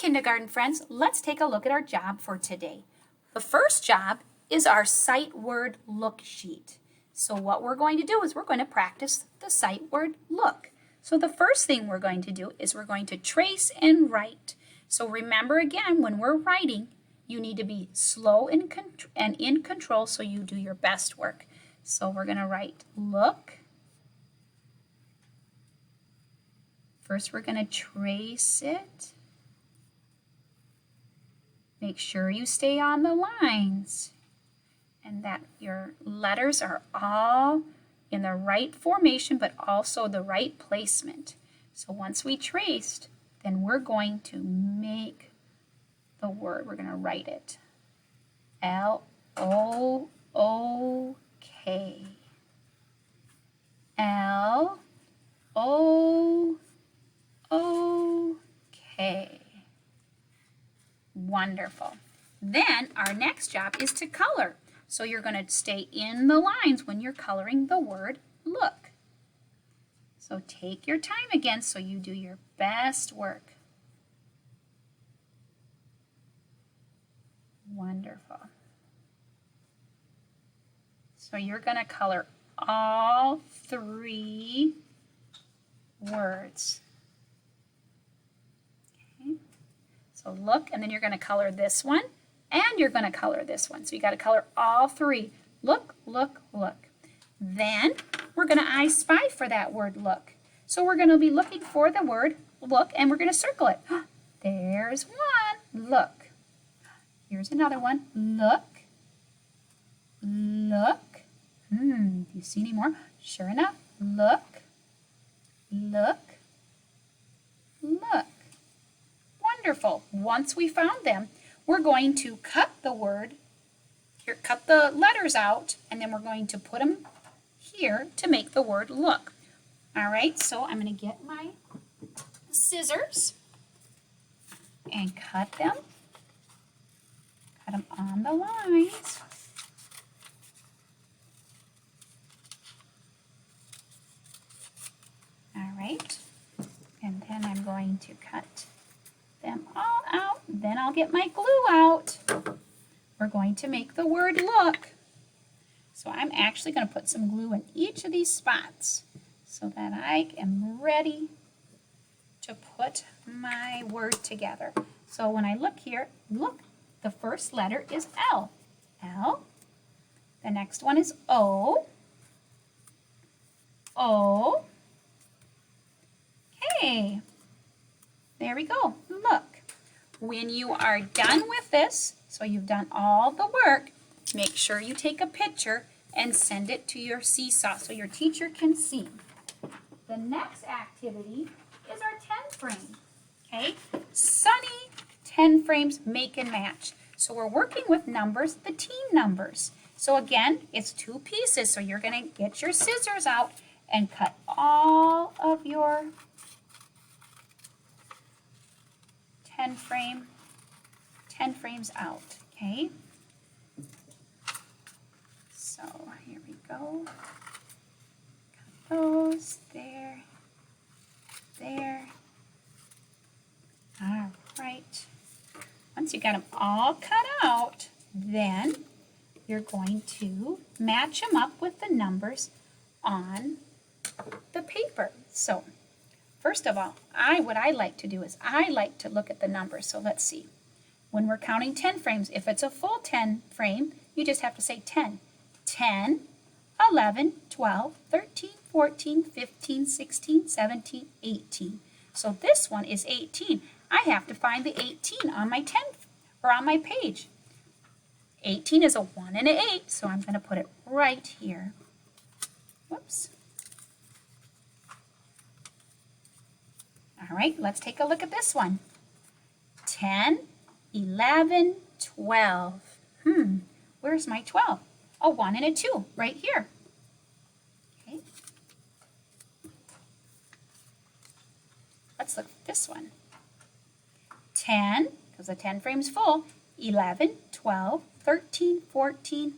kindergarten friends, let's take a look at our job for today. The first job is our sight word look sheet. So what we're going to do is we're going to practice the sight word look. So the first thing we're going to do is we're going to trace and write. So remember again, when we're writing, you need to be slow and in control so you do your best work. So we're going to write look. First we're going to trace it. Make sure you stay on the lines and that your letters are all in the right formation but also the right placement. So once we traced, then we're going to make the word. We're going to write it. L-O-O-K. L-O-O-K. Wonderful. Then our next job is to color. So you're going to stay in the lines when you're coloring the word look. So take your time again so you do your best work. Wonderful. So you're going to color all three words. Okay. So look, and then you're going to color this one, and you're going to color this one. So you got to color all three. Look, look, look. Then we're going to I spy for that word look. So we're going to be looking for the word look, and we're going to circle it. There's one. Look. Here's another one. Look. Look. Do you see any more? Sure enough. Look. Look. Look. Wonderful. Once we found them, we're going to cut the letters out, and then we're going to put them here to make the word look. All right, so I'm going to get my scissors and cut them. Cut them on the lines. All right, and then I'm going to cut them all out. Then I'll get my glue out. We're going to make the word look. So I'm actually going to put some glue in each of these spots so that I am ready to put my word together. So when I look here, look, the first letter is L. L. The next one is O. O. K. There we go. Look. When you are done with this, so you've done all the work, make sure you take a picture and send it to your seesaw so your teacher can see. The next activity is our 10 frame. Okay? Sunny 10 frames make and match. So we're working with numbers, the teen numbers. So again, it's two pieces. So you're going to get your scissors out and cut all of your 10 frames out, okay? So here we go. Cut those, there, there. All right. Once you got them all cut out, then you're going to match them up with the numbers on the paper. So first of all, what I like to do is I like to look at the numbers. So let's see. When we're counting 10 frames, if it's a full 10 frame, you just have to say 10. 10, 11, 12, 13, 14, 15, 16, 17, 18. So this one is 18. I have to find the 18 on my 10 or on my page. 18 is a 1 and an 8, so I'm going to put it right here. Whoops. All right, let's take a look at this one. 10, 11, 12. Where's my 12? A 1 and a 2 right here. Okay. Let's look at this one. 10, because the 10 frame's full. 11, 12, 13, 14,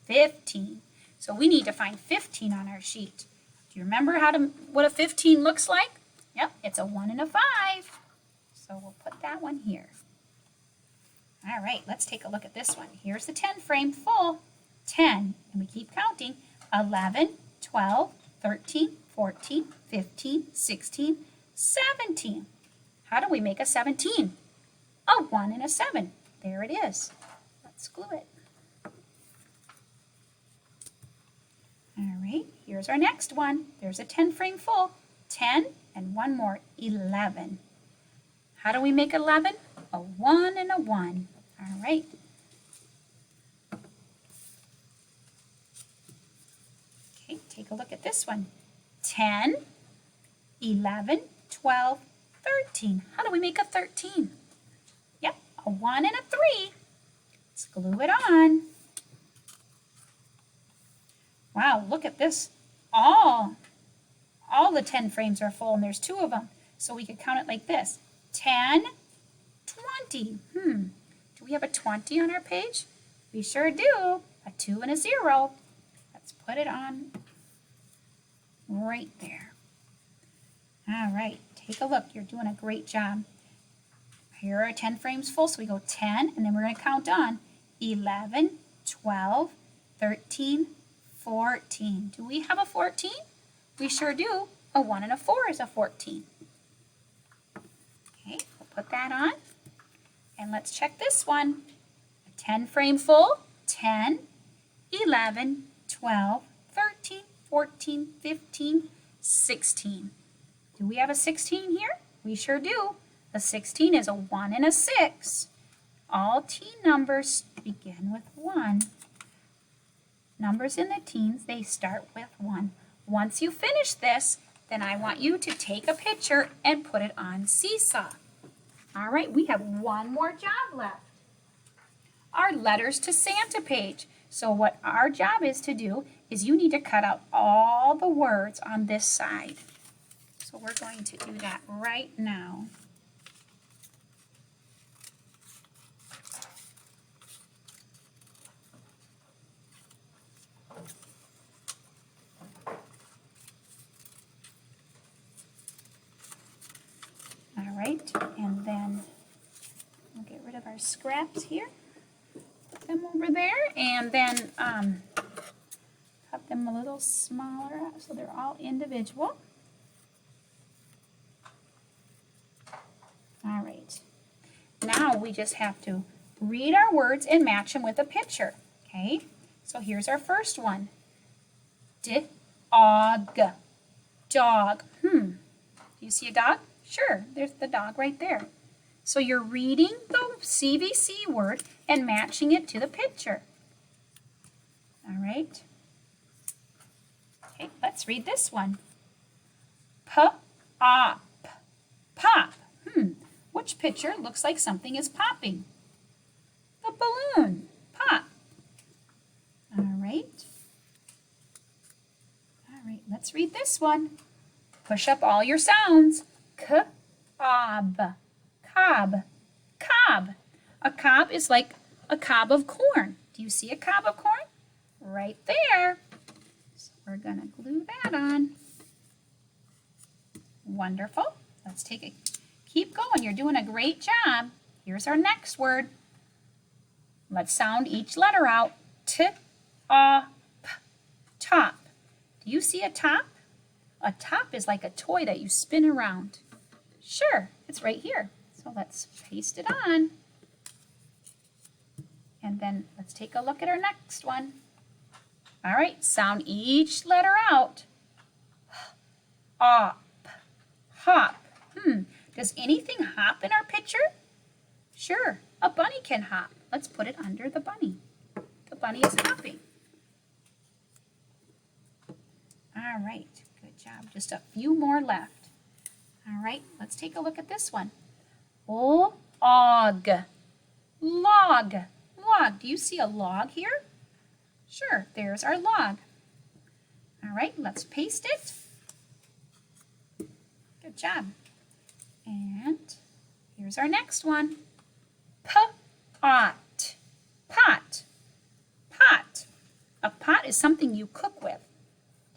15. So we need to find 15 on our sheet. Do you remember what a 15 looks like? Yep, it's a 1 and a 5. So So we'll put that one here. All right, let's take a look at this one. Here's the 10 frame full. 10, and we keep counting. 11, 12, 13, 14, 15, 16, 17. How do we make a 17? A 1 and a 7. There it is. Let's glue it. All right, here's our next one. There's a 10 frame full. 10 and one more, 11. How do we make 11? A 1 and a 1. All right. Okay, take a look at this one. 10, 11, 12, 13. How do we make a 13? Yep, a 1 and a 3. Let's glue it on. Wow, look at this. All the 10 frames are full, and there's 2 of them. So we could count it like this. 10, 20. Do we have a 20 on our page? We sure do. A 2 and a 0. Let's put it on right there. All right, take a look. You're doing a great job. Here are 10 frames full, so we go 10, and then we're going to count on 11, 12, 13, 14. Do we have a 14? We sure do. A 1 and a 4 is a 14. Okay, we'll put that on. And let's check this one. A 10 frame full, 10, 11, 12, 13, 14, 15, 16. Do we have a 16 here? We sure do. A 16 is a 1 and a 6. All teen numbers begin with 1. Numbers in the teens, they start with 1. Once you finish this, then I want you to take a picture and put it on Seesaw. All right, we have one more job left. Our letters to Santa page. So what our job is to do is you need to cut out all the words on this side. So we're going to do that right now. All right, and then we'll get rid of our scraps here. Put them over there, and then cut them a little smaller so they're all individual. All right, now we just have to read our words and match them with a picture, okay? So here's our first one. D-og, dog. Do you see a dog? Sure, there's the dog right there. So you're reading the CVC word and matching it to the picture. All right. Okay, let's read this one. P-op, pop. Which picture looks like something is popping? The balloon, pop. All right. All right, let's read this one. Push up all your sounds. Cob, cob, cob. A cob is like a cob of corn. Do you see a cob of corn? Right there. So we're going to glue that on. Wonderful. Let's take it. Keep going. You're doing a great job. Here's our next word. Let's sound each letter out. T-op, top. Do you see a top? A top is like a toy that you spin around. Sure, it's right here. So let's paste it on. And then let's take a look at our next one. All right, sound each letter out. Op, hop. Does anything hop in our picture? Sure, a bunny can hop. Let's put it under the bunny. The bunny is hopping. All right, good job. Just a few more left. All right, let's take a look at this one. Log, log, log. Do you see a log here? Sure, there's our log. All right, let's paste it. Good job. And here's our next one. Pot, pot, pot. A pot is something you cook with.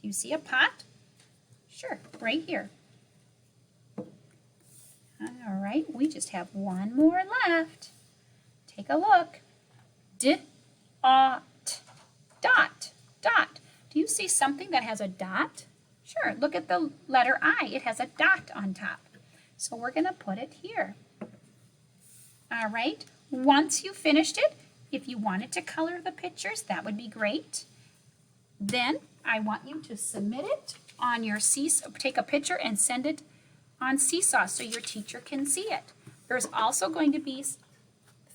Do you see a pot? Sure, right here. All right, we just have one more left. Take a look. Dot, dot, dot. Do you see something that has a dot? Sure, look at the letter I. It has a dot on top. So we're going to put it here. All right, once you finished it, if you wanted to color the pictures, that would be great. Then I want you to submit it on your Seesaw. Take a picture and send it on Seesaw so your teacher can see it. There's also going to be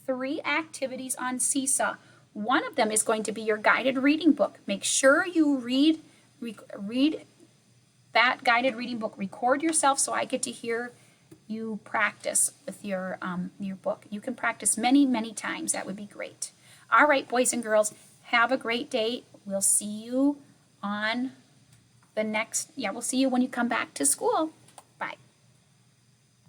3 activities on Seesaw. One of them is going to be your guided reading book. Make sure you read that guided reading book. Record yourself so I get to hear you practice with your book. You can practice many, many times. That would be great. All right, boys and girls, have a great day. We'll see you on the next, we'll see you when you come back to school.